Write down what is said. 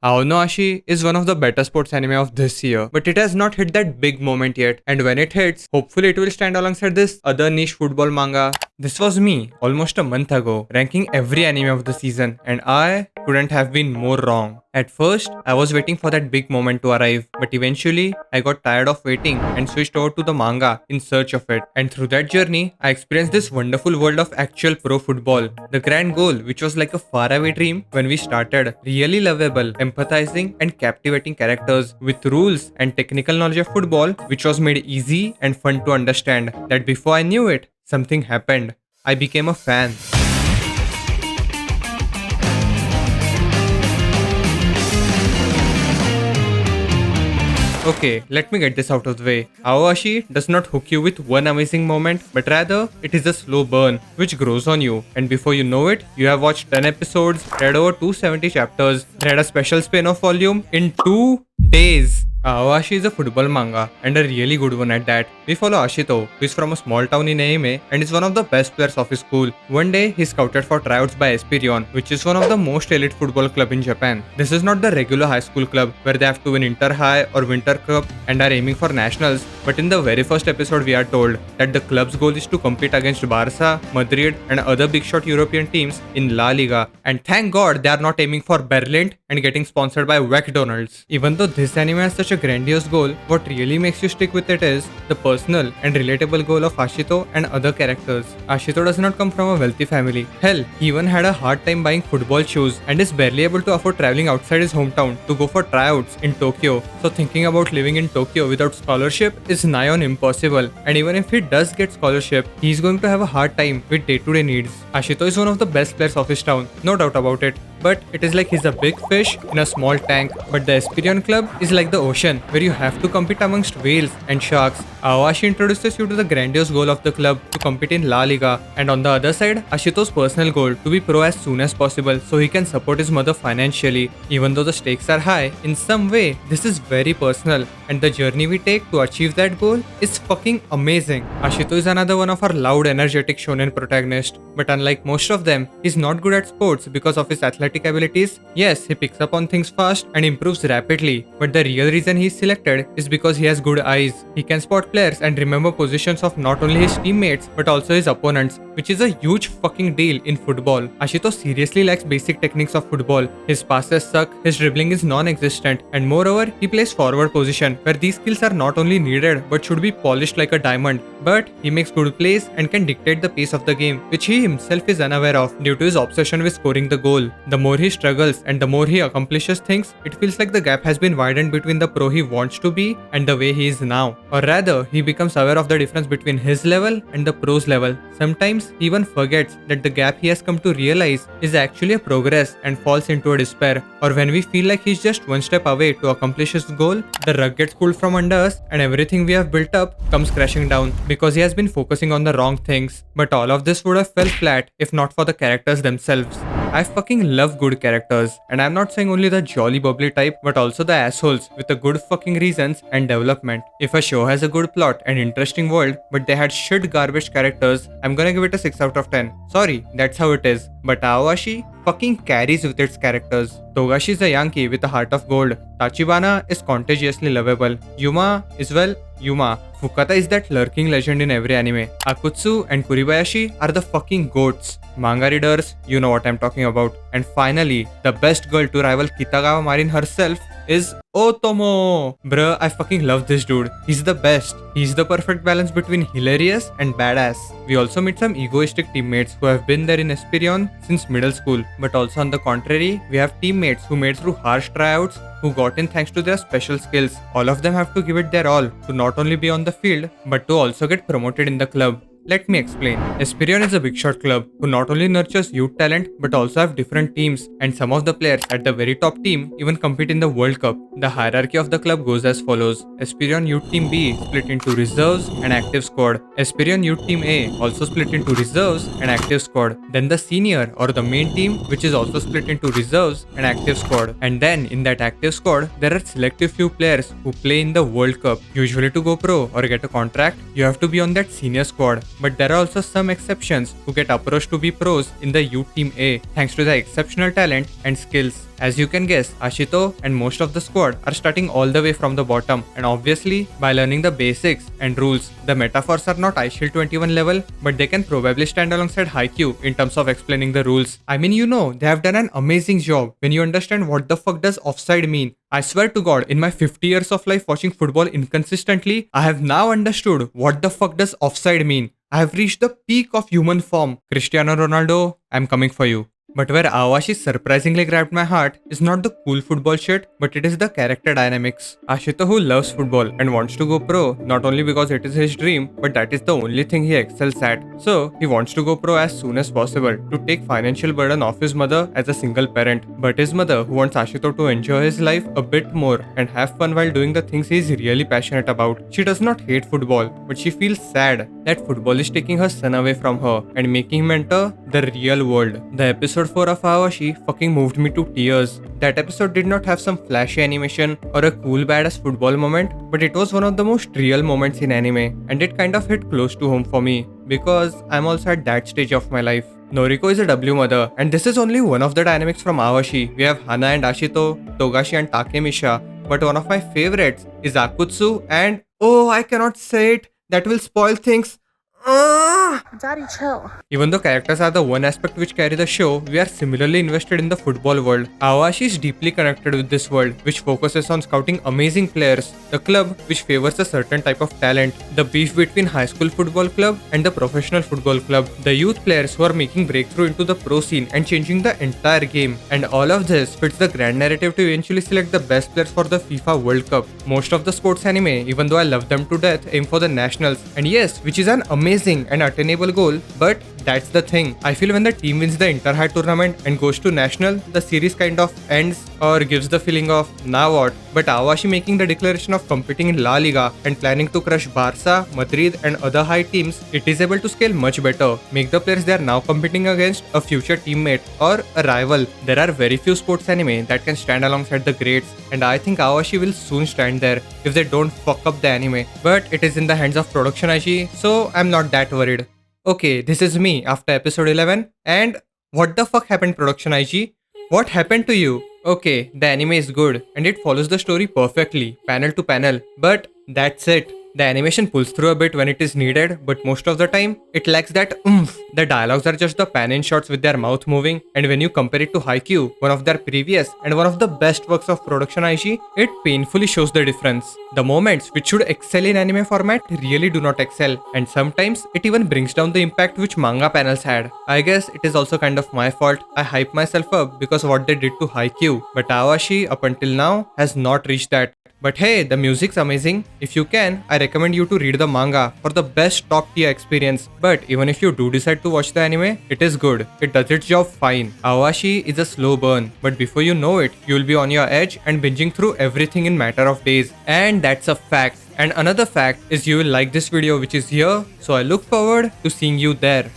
Ao Ashi is one of the better sports anime of this year, but it has not hit that big moment yet. And when it hits, hopefully it will stand alongside this other niche football manga. This was me almost a month ago, ranking every anime of the season, and I couldn't have been more wrong. At first, I was waiting for that big moment to arrive, but eventually, I got tired of waiting and switched over to the manga in search of it. And through that journey, I experienced this wonderful world of actual pro football. The grand goal, which was like a faraway dream when we started, really lovable, empathizing, and captivating characters with rules and technical knowledge of football, which was made easy and fun to understand. That before I knew it, something happened. I became a fan. Okay, let me get this out of the way. AOASHI does not hook you with one amazing moment, but rather, it is a slow burn which grows on you. And before you know it, you have watched 10 episodes, read over 270 chapters, read a special spin-off volume in 2 days. Ao Ashi is a football manga, and a really good one at that. We follow Ashito, who is from a small town in Ehime and is one of the best players of his school. One day, he is scouted for tryouts by Espirion, which is one of the most elite football club in Japan. This is not the regular high school club where they have to win Inter-High or Winter Cup and are aiming for nationals, but in the very first episode, we are told that the club's goal is to compete against Barca, Madrid, and other big shot European teams in La Liga. And thank God they are not aiming for Berlin and getting sponsored by McDonald's. Even though this anime has such a grandiose goal, what really makes you stick with it is the personal and relatable goal of Ashito and other characters. Ashito does not come from a wealthy family. Hell, he even had a hard time buying football shoes and is barely able to afford traveling outside his hometown to go for tryouts in Tokyo. So thinking about living in Tokyo without scholarship is nigh on impossible, and even if he does get scholarship, he is going to have a hard time with day-to-day needs. Ashito is one of the best players of his town, no doubt about it. But it is like he's a big fish in a small tank. But the Espirion club is like the ocean, where you have to compete amongst whales and sharks. Ao Ashi introduces you to the grandiose goal of the club to compete in La Liga, and on the other side, Ashito's personal goal to be pro as soon as possible so he can support his mother financially. Even though the stakes are high, in some way, this is very personal, and the journey we take to achieve that goal is fucking amazing. Ashito is another one of our loud, energetic shonen protagonists, but unlike most of them, he's not good at sports because of his athletic abilities. Yes, he picks up on things fast and improves rapidly, but the real reason he's selected is because he has good eyes. He can spot players and remember positions of not only his teammates but also his opponents, which is a huge fucking deal in football. Ashito seriously lacks basic techniques of football. His passes suck, his dribbling is non-existent, and moreover, he plays forward position where these skills are not only needed but should be polished like a diamond. But he makes good plays and can dictate the pace of the game, which he himself is unaware of due to his obsession with scoring the goal. The more he struggles and the more he accomplishes things, it feels like the gap has been widened between the pro he wants to be and the way he is now. Or rather, he becomes aware of the difference between his level and the pro's level. Sometimes he even forgets that the gap he has come to realize is actually a progress and falls into a despair. Or when we feel like he's just one step away to accomplish his goal, the rug gets pulled from under us and everything we have built up comes crashing down because he has been focusing on the wrong things. But all of this would have fell flat if not for the characters themselves. I fucking love good characters, and I'm not saying only the jolly bubbly type but also the assholes with a good fucking reasons and development. If a show has a good plot and interesting world but they had shit garbage characters, I'm gonna give it a 6 out of 10. Sorry, that's how it is. But AOASHI fucking carries with its characters. Togashi is a Yankee with a heart of gold. Tachibana is contagiously lovable. Yuma is, well, Yuma. Fukata is that lurking legend in every anime. Akutsu and Kuribayashi are the fucking goats. Manga readers, you know what I'm talking about. And finally, the best girl to rival Kitagawa Marin herself is Otomo. Bruh, I fucking love this dude. He's the best. He's the perfect balance between hilarious and badass. We also meet some egoistic teammates who have been there in Espirion since middle school. But also on the contrary, we have teammates who made through harsh tryouts, who got in thanks to their special skills. All of them have to give it their all to not only be on the field, but to also get promoted in the club. Let me explain. Espirion is a big shot club who not only nurtures youth talent but also have different teams, and some of the players at the very top team even compete in the World Cup. The hierarchy of the club goes as follows. Espirion Youth Team B split into reserves and active squad. Espirion Youth Team A also split into reserves and active squad. Then the senior or the main team, which is also split into reserves and active squad. And then in that active squad, there are selective few players who play in the World Cup. Usually to go pro or get a contract, you have to be on that senior squad. But there are also some exceptions who get approached to be pros in the youth team A thanks to their exceptional talent and skills. As you can guess, Ashito and most of the squad are starting all the way from the bottom, and obviously, by learning the basics and rules, the metaphors are not iShield 21 level, but they can probably stand alongside Haikyuu in terms of explaining the rules. I mean, they have done an amazing job when you understand what the fuck does offside mean. I swear to God, in my 50 years of life watching football inconsistently, I have now understood what the fuck does offside mean. I have reached the peak of human form. Cristiano Ronaldo, I'm coming for you. But where Ao Ashi surprisingly grabbed my heart is not the cool football shit, but it is the character dynamics. Ashito, who loves football and wants to go pro, not only because it is his dream, but that is the only thing he excels at. So, he wants to go pro as soon as possible to take financial burden off his mother as a single parent. But his mother, who wants Ashito to enjoy his life a bit more and have fun while doing the things he is really passionate about. She does not hate football, but she feels sad that football is taking her son away from her and making him enter the real world. The episode 4 of Ao Ashi fucking moved me to tears. That episode did not have some flashy animation or a cool badass football moment, but it was one of the most real moments in anime, and it kind of hit close to home for me because I'm also at that stage of my life. Noriko is a W mother, and this is only one of the dynamics from Ao Ashi. We have Hana and Ashito, Togashi and Takemisha, but one of my favorites is Akutsu and oh, I cannot say it, that will spoil things. Daddy, chill. Even though characters are the one aspect which carry the show, we are similarly invested in the football world. Ao Ashi is deeply connected with this world, which focuses on scouting amazing players, the club which favors a certain type of talent, the beef between high school football club and the professional football club, the youth players who are making breakthrough into the pro scene and changing the entire game, and all of this fits the grand narrative to eventually select the best players for the FIFA World Cup. Most of the sports anime, even though I love them to death, aim for the nationals, and yes, which is an amazing and attainable goal, but that's the thing. I feel when the team wins the inter-high tournament and goes to national, the series kind of ends or gives the feeling of now what. But Ao Ashi making the declaration of competing in La Liga and planning to crush Barca, Madrid and other high teams, it is able to scale much better, make the players they are now competing against a future teammate or a rival. There are very few sports anime that can stand alongside the greats, and I think Ao Ashi will soon stand there if they don't fuck up the anime. But it is in the hands of Production IG, so I'm not that worried. Okay, this is me after episode 11, and what the fuck happened, Production IG? What happened to you? Okay, the anime is good and it follows the story perfectly, panel to panel, but that's it. The animation pulls through a bit when it is needed, but most of the time, it lacks that oomph. The dialogues are just the pan-in shots with their mouth moving, and when you compare it to Haikyuu, one of their previous and one of the best works of Production IG, it painfully shows the difference. The moments which should excel in anime format really do not excel, and sometimes it even brings down the impact which manga panels had. I guess it is also kind of my fault. I hype myself up because of what they did to Haikyuu, but Ao Ashi up until now has not reached that. But hey, the music's amazing. If you can, I recommend you to read the manga for the best top tier experience. But even if you do decide to watch the anime, it is good. It does its job fine. Ao Ashi is a slow burn, but before you know it, you'll be on your edge and binging through everything in matter of days. And that's a fact. And another fact is you will like this video which is here. So I look forward to seeing you there.